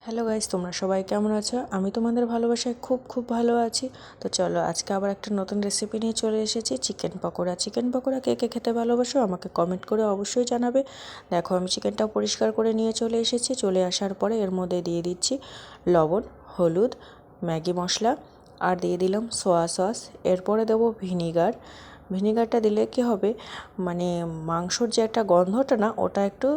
Hello guys, তোমরা সবাই কেমন আছো? আমি তোমাদের ভালোবাসায় খুব ভালো আছি। তো চলো আজকে আবার একটা নতুন রেসিপি নিয়ে চলে এসেছি, চিকেন পকোড়া। চিকেন পকোড়া কে কে খেতে ভালোবাসো আমাকে কমেন্ট করে অবশ্যই জানাবে। দেখো আমি চিকেনটা পরিষ্কার করে নিয়ে চলে এসেছি। চলে আসার পরে এর মধ্যে দিয়ে দিচ্ছি লবণ, হলুদ, ম্যাগি মশলা আর দিয়ে দিলাম সোয়া সস। এরপরে দেবো ভিনিগার। ভিনিগারটা দিলে কি হবে, মানে মাংসর যে একটা গন্ধটা না, ওটা একটু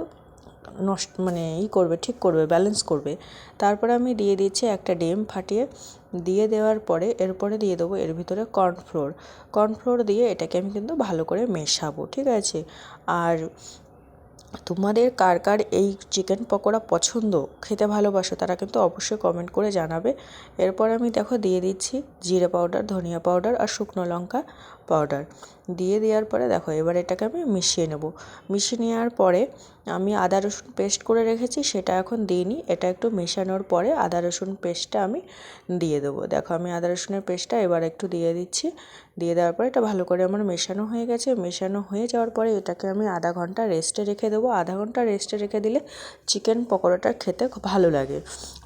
নষ্ট মানে করবে, ঠিক করবে, ব্যালেন্স করবে। তারপরে আমি দিয়ে দিচ্ছি একটা ডিম ফাটিয়ে। দিয়ে দেওয়ার পরে এরপরে দিয়ে দেবো এর ভিতরে কর্নফ্লোর দিয়ে এটাকে আমি কিন্তু ভালো করে মেশাবো, ঠিক আছে। আর তোমাদের কার কার এই চিকেন পকোড়া পছন্দ, খেতে ভালোবাসো, তারা কিন্তু অবশ্যই কমেন্ট করে জানাবে। এরপর আমি দেখো দিয়ে দিচ্ছি জিরে পাউডার, ধনিয়া পাউডার আর শুকনো লঙ্কা পাউডার। দিয়ে দেওয়ার পরে দেখো এবার এটাকে আমি মিশিয়ে নেব। মিশিয়ে নেওয়ার পরে আমি আদা রসুন পেস্ট করে রেখেছি, সেটা এখন দিইনি। এটা একটু মেশানোর পরে আদা রসুন পেস্টটা আমি দিয়ে দেবো। দেখো আমি আদা রসুনের পেস্টটা এবার একটু দিয়ে দিচ্ছি। দিয়ে দেওয়ার পরে এটা ভালো করে আমার মেশানো হয়ে গেছে। মেশানো হয়ে যাওয়ার পরে এটাকে আমি আধা ঘন্টা রেস্টে রেখে দেবো। আধা ঘন্টা রেস্টে রেখে দিলে চিকেন পকোড়াটা খেতে খুব ভালো লাগে,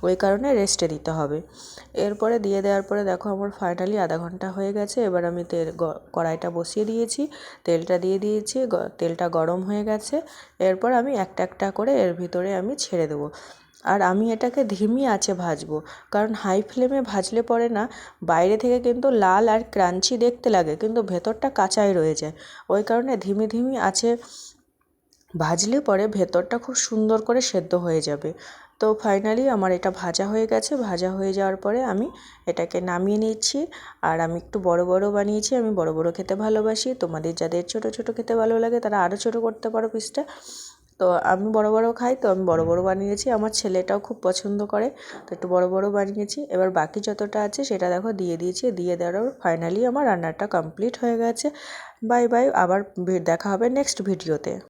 ওই কারণে রেস্টে দিতে হবে। এরপরে দিয়ে দেওয়ার পরে দেখো আমার ফাইনালি আধা ঘন্টা হয়ে গেছে। এবার আমি কড়াইটা বসিয়ে দিয়েছি, তেলটা দিয়ে দিয়েছি, তেলটা গরম হয়ে গেছে। এরপর আমি একটা একটা করে এর ভিতরে আমি ছেড়ে দেবো। আর আমি এটাকে ধিমি আঁচে ভাজবো, কারণ হাই ফ্লেমে ভাজলে পরে না বাইরে থেকে কিন্তু লাল আর ক্রাঞ্চি দেখতে লাগে, কিন্তু ভেতরটা কাঁচাই রয়ে যায়। ওই কারণে ধিমি আঁচে ভাজলে পরে ভেতরটা খুব সুন্দর করে সেদ্ধ হয়ে যাবে। তো ফাইনালি আমার এটা ভাজা হয়ে গেছে। ভাজা হয়ে যাওয়ার পরে আমি এটাকে নামিয়ে নিচ্ছি। আর আমি একটু বড় বড় বানিয়েছি, আমি বড় বড় খেতে ভালোবাসি। তোমাদের যাদের ছোট ছোট খেতে ভালো লাগে তারা আরও ছোট করতে পারো পিসটা। তো আমি বড় বড় খাই, তো আমি বড় বড় বানিয়েছি। আমার ছেলেটাও খুব পছন্দ করে, তো একটু বড় বড় বানিয়েছি। এবার বাকি যতটা আছে সেটা দেখো দিয়ে দিয়েছি। দিয়ে দেওয়ার ফাইনালি আমার রান্নাটা কমপ্লিট হয়ে গেছে। বাই বাই, আবার দেখা হবে নেক্সট ভিডিওতে।